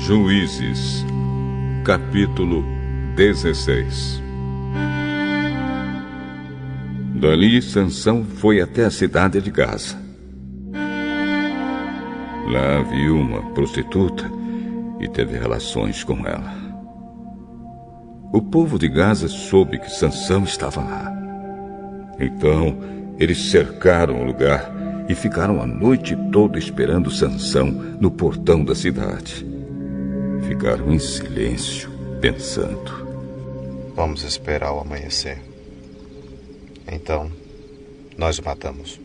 Juízes, capítulo 16. Dali, Sansão foi até a cidade de Gaza. Lá viu uma prostituta e teve relações com ela. O povo de Gaza soube que Sansão estava lá. Então, eles cercaram o lugar e ficaram a noite toda esperando Sansão no portão da cidade. Ficaram em silêncio, pensando. Vamos esperar o amanhecer. Então, nós o matamos.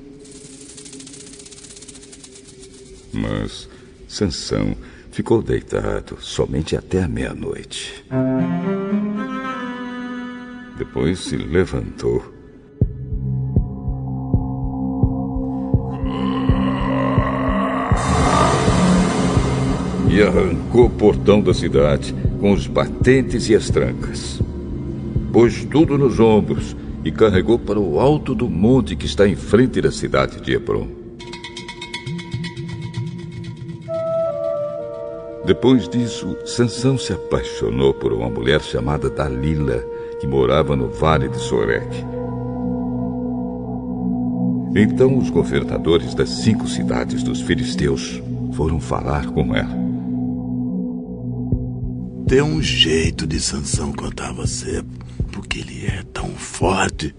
Mas Sansão ficou deitado somente até a meia-noite. Depois se levantou e arrancou o portão da cidade com os batentes e as trancas. Pôs tudo nos ombros e carregou para o alto do monte que está em frente da cidade de Hebrom. Depois disso, Sansão se apaixonou por uma mulher chamada Dalila, que morava no vale de Soreque. Então os governadores das 5 cidades dos filisteus foram falar com ela. Dê um jeito de Sansão contar a você, porque ele é tão forte.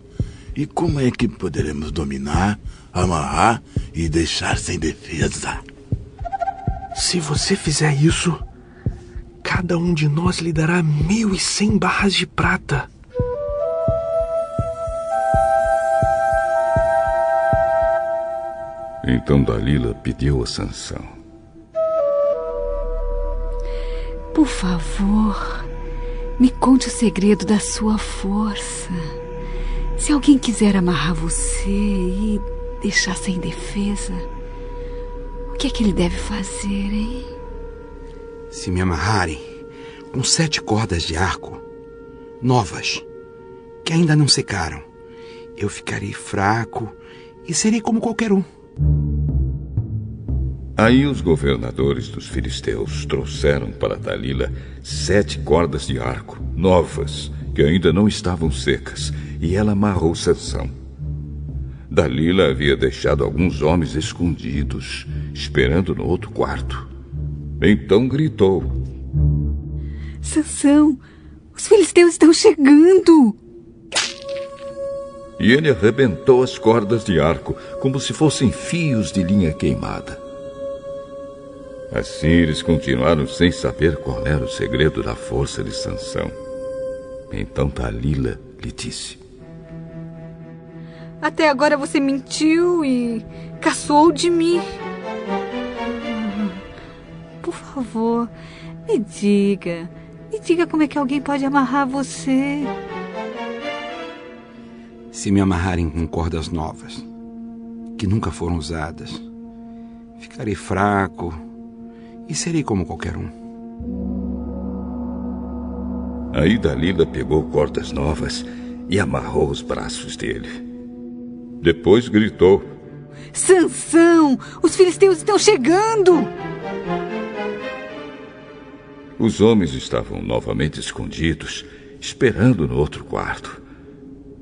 E como é que poderemos dominar, amarrar e deixar sem defesa? Se você fizer isso, cada um de nós lhe dará 1.100 barras de prata. Então Dalila pediu a Sansão. Por favor, me conte o segredo da sua força. Se alguém quiser amarrar você e deixar sem defesa, o que é que ele deve fazer, hein? Se me amarrarem com 7 cordas de arco, novas, que ainda não secaram, eu ficarei fraco e serei como qualquer um. Aí os governadores dos filisteus trouxeram para Dalila 7 cordas de arco, novas, que ainda não estavam secas, e ela amarrou Sansão. Dalila havia deixado alguns homens escondidos, esperando no outro quarto. Então gritou. Sansão, os filisteus estão chegando! E ele arrebentou as cordas de arco, como se fossem fios de linha queimada. Assim eles continuaram sem saber qual era o segredo da força de Sansão. Então Dalila lhe disse. Até agora você mentiu e caçoou de mim. Por favor, me diga como é que alguém pode amarrar você. Se me amarrarem com cordas novas, que nunca foram usadas, ficarei fraco e serei como qualquer um. Aí Dalila pegou cordas novas e amarrou os braços dele. Depois gritou. Sansão, os filisteus estão chegando! Os homens estavam novamente escondidos, esperando no outro quarto.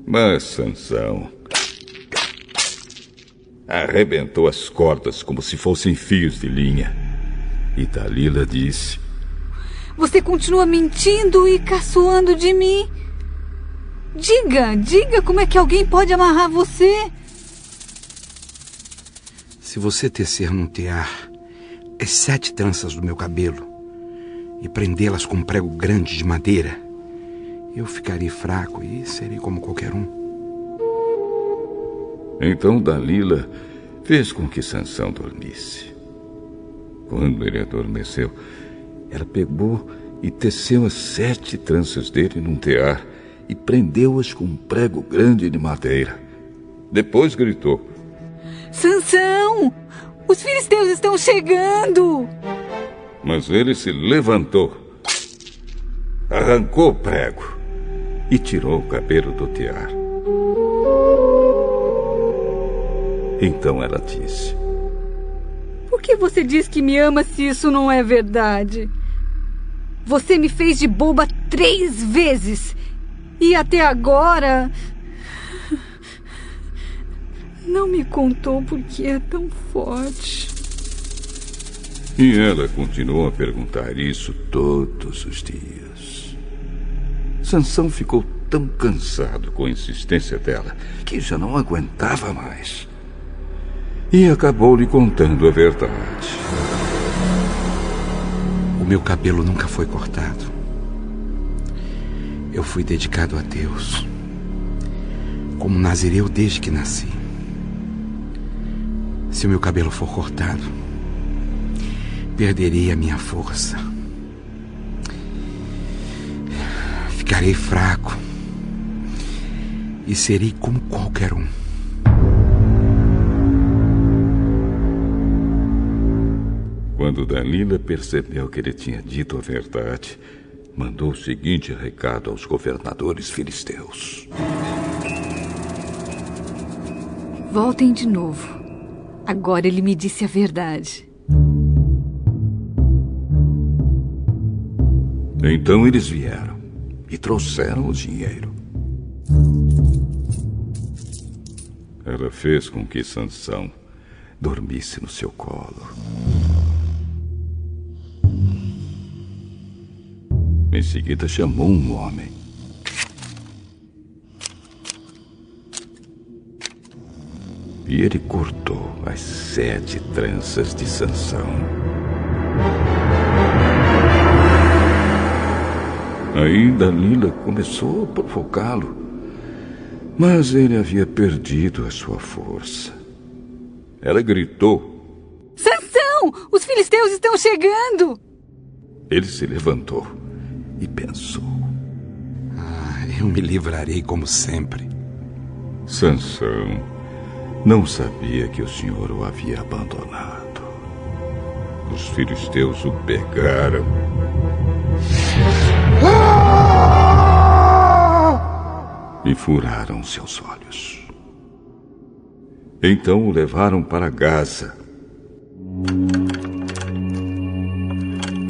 Mas Sansão arrebentou as cordas como se fossem fios de linha. E Dalila disse. Você continua mentindo e caçoando de mim. Diga como é que alguém pode amarrar você. Se você tecer num tear as 7 tranças do meu cabelo e prendê-las com um prego grande de madeira, eu ficarei fraco e serei como qualquer um. Então Dalila fez com que Sansão dormisse. Quando ele adormeceu, ela pegou e teceu as 7 tranças dele num tear e prendeu-as com um prego grande de madeira. Depois gritou. Sansão, os filisteus estão chegando! Mas ele se levantou, arrancou o prego e tirou o cabelo do tear. Então ela disse. Por que você diz que me ama se isso não é verdade? Você me fez de boba 3 vezes. E até agora... não me contou por que é tão forte. E ela continuou a perguntar isso todos os dias. Sansão ficou tão cansado com a insistência dela que já não aguentava mais. E acabou lhe contando a verdade. O meu cabelo nunca foi cortado. Eu fui dedicado a Deus como nazireu desde que nasci. Se o meu cabelo for cortado, perderei a minha força. Ficarei fraco e serei como qualquer um. Quando Dalila percebeu que ele tinha dito a verdade, mandou o seguinte recado aos governadores filisteus: Voltem de novo. Agora ele me disse a verdade. Então eles vieram e trouxeram o dinheiro. Ela fez com que Sansão dormisse no seu colo. Em seguida chamou um homem. E ele cortou as 7 tranças de Sansão. Aí Dalila começou a provocá-lo, mas ele havia perdido a sua força. Ela gritou: Sansão! Os filisteus estão chegando! Ele se levantou e pensou: eu me livrarei como sempre. Sansão não sabia que o Senhor o havia abandonado. Os filisteus o pegaram e furaram seus olhos. Então o levaram para Gaza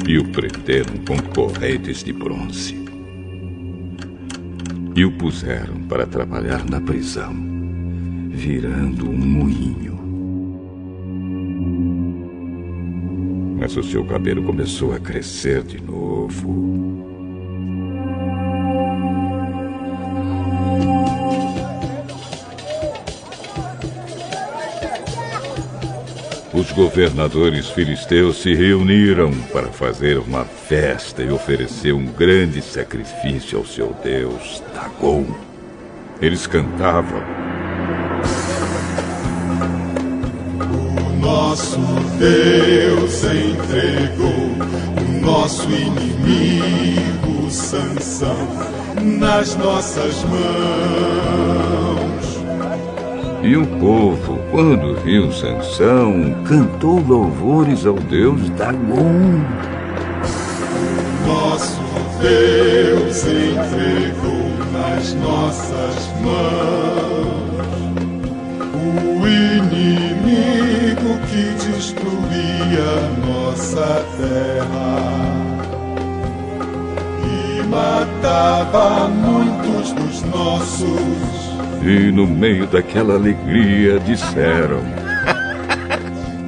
e o prenderam com correntes de bronze e o puseram para trabalhar na prisão, virando um moinho. Mas o seu cabelo começou a crescer de novo. Os governadores filisteus se reuniram para fazer uma festa e oferecer um grande sacrifício ao seu deus, Dagom. Eles cantavam: O nosso Deus entregou o nosso inimigo Sansão nas nossas mãos. E o povo, quando viu Sansão, cantou louvores ao deus Dagom. Nosso Deus entregou nas nossas mãos o inimigo que destruía nossa terra e matava muitos dos nossos. E no meio daquela alegria disseram: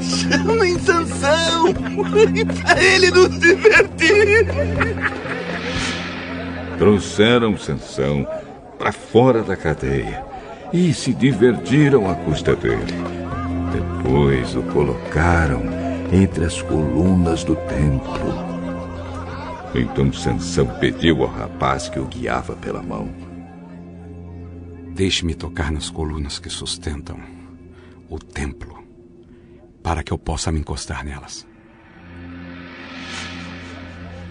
Chamem Sansão para ele nos divertir. Trouxeram Sansão para fora da cadeia e se divertiram à custa dele. Depois o colocaram entre as colunas do templo. Então Sansão pediu ao rapaz que o guiava pela mão: Deixe-me tocar nas colunas que sustentam o templo, para que eu possa me encostar nelas.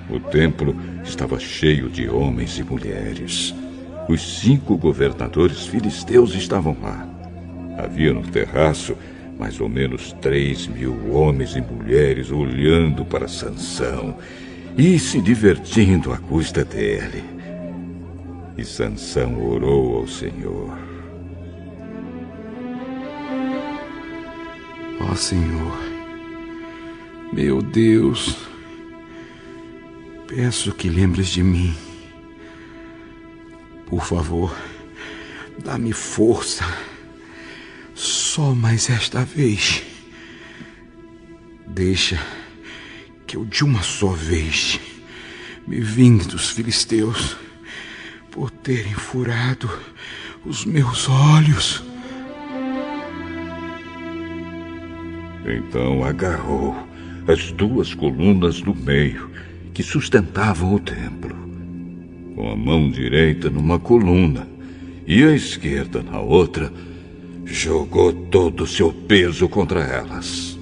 O templo estava cheio de homens e mulheres. Os 5 governadores filisteus estavam lá. Havia no terraço mais ou menos 3.000 homens e mulheres olhando para Sansão e se divertindo à custa dele. E Sansão orou ao Senhor: Ó Senhor, meu Deus, Peço que lembres de mim. Por favor, dá-me força. Só mais esta vez. Deixa que eu de uma só vez me vingue dos filisteus por terem furado os meus olhos. Então agarrou as 2 colunas do meio que sustentavam o templo, com a mão direita numa coluna e a esquerda na outra, jogou todo o seu peso contra elas.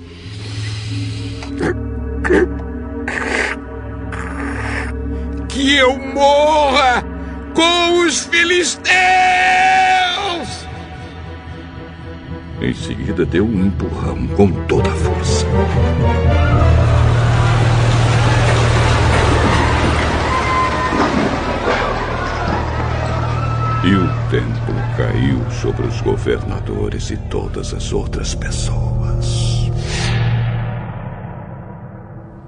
Que eu morra com os filisteus! Em seguida deu um empurrão com toda a força. E o templo caiu sobre os governadores e todas as outras pessoas.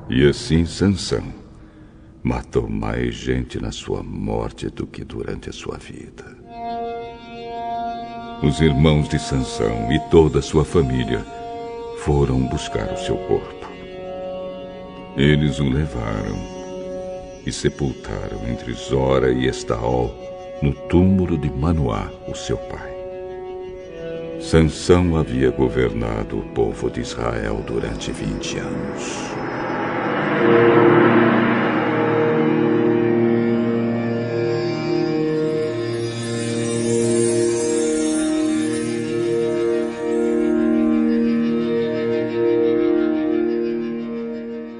E assim Sansão matou mais gente na sua morte do que durante a sua vida. Os irmãos de Sansão e toda a sua família foram buscar o seu corpo. Eles o levaram e sepultaram entre Zora e Estaol no túmulo de Manoá, o seu pai. Sansão havia governado o povo de Israel durante 20 anos.